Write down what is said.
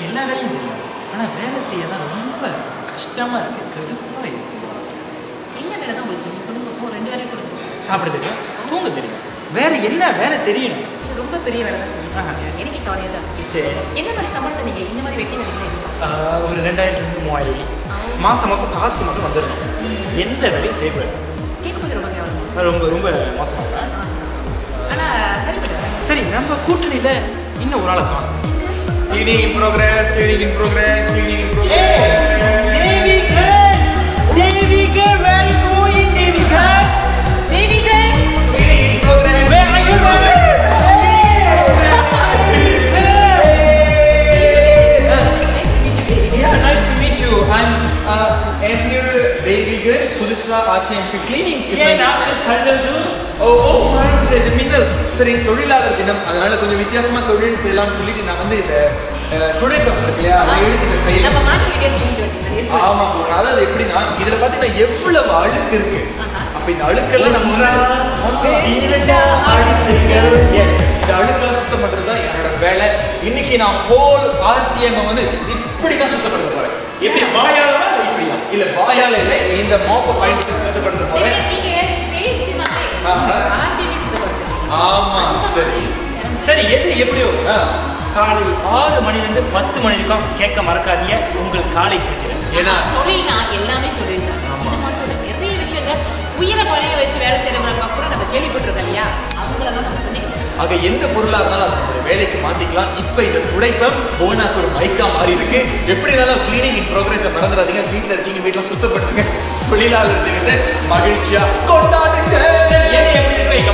எல்லா வேலையும் தெரியும். ஆனால் வேலை செய்ய தான் ரொம்ப கஷ்டமாக இருக்குது, கடுப்பாக இருக்குது. என்ன வேலை தான் உங்களுக்கு தெரியும் சொல்லுங்க. இப்போ 2 வேலையும் சொல்லுங்க. சாப்பிட தெரியும், தூங்க தெரியும், வேற என்ன வேலை தெரியணும்? சரி, ரொம்ப பெரிய வேலை தான் சொல்லுங்க. எனக்கு கவலையாக தான் இருக்கு. சரி, என்ன மாதிரி சம்பளத்தை நீங்க இந்த மாதிரி வெட்டி வேலைகள் ஒரு 2000 3000 மாதம் மாதம் காசு மட்டும் வந்துடணும். எந்த வேலையும் செய்யக்கூடாது. கேட்கும்போது ரொம்ப கேவலம். ரொம்ப ரொம்ப மோசமாக. ஆனால் சரிப்பட்டு சரி, நம்ம கூட்டணியில் இன்னும் ஒரு ஆளை காணும். Cleaning in progress, cleaning in progress, cleaning in progress. Devika, where are you going, Devika? Devika Cleaning in progress. Where are you going? Yeah, nice to meet you. I'm Amir Devigan, புதுசா RTMP cleaning. ஏன் நாக்கு தள்ளுது? இது மின்னல். சரி, தொழிலாளர் தினம், அதனால கொஞ்சம் வித்தியாசமா தொழில் செய்யலாம்னு சொல்லிட்டு நான் வந்து இந்த துடைப்பம் இருக்கு இல்லையா, அதை எழுதின கையில். நம்ம மாற்றிக்கிட்டே தூங்கிட்டு ஆமா, அதாவது எப்படின்னா இதுல பாத்தீங்கன்னா எவ்வளவு அழுக்கு இருக்கு. அப்ப இந்த அழுக்கெல்லாம் நம்ம இந்த அழுக்கெல்லாம் சுத்தம் பண்றதுதான் என்னோட வேலை. இன்னைக்கு நான் ஹோல் RTM வந்து இப்படிதான் சுத்தப்படுத்த போறேன். எப்படி வாயால இப்படியா? இல்ல வாயால இல்ல, இந்த மோப்பை பயன்படுத்தி சுத்தப்படுத்த போறேன். ஆமா, சரி சரி, எது எப்படியோ காலை 6 மணிலேருந்து 10 மணி வரைக்கும் கேட்க மறக்காதீங்க. உங்கள் காலை கேட்கிறேன். ஏன்னா தொழில்னா எல்லாமே தொழில் தான். இந்த மாதிரி நிறைய விஷயங்கள் உயிரை பழைய வச்சு வேலை செய்யறவங்க கூட நம்ம கேள்விப்பட்டிருக்கோம் இல்லையா, அவங்களெல்லாம் நம்ம சந்திக்கணும். ஆக எந்த பொருளா இருந்தாலும் அதை நம்மளுடைய வேலைக்கு மாத்திக்கலாம். இப்ப இந்த துடைப்பம் போனாக்கு ஒரு மைக்கா மாறி இருக்கு. எப்படி இருந்தாலும் கிளீனிங் இன் ப்ரோக்ரஸ் மறந்துடாதீங்க. வீட்டுல இருக்கீங்க, வீட்டுல சுத்தப்படுத்துங்க. தொழிலாளர் தினத்தை மகிழ்ச்சியா கொண்டாடுங்க. எப்படி இருக்கு எங்க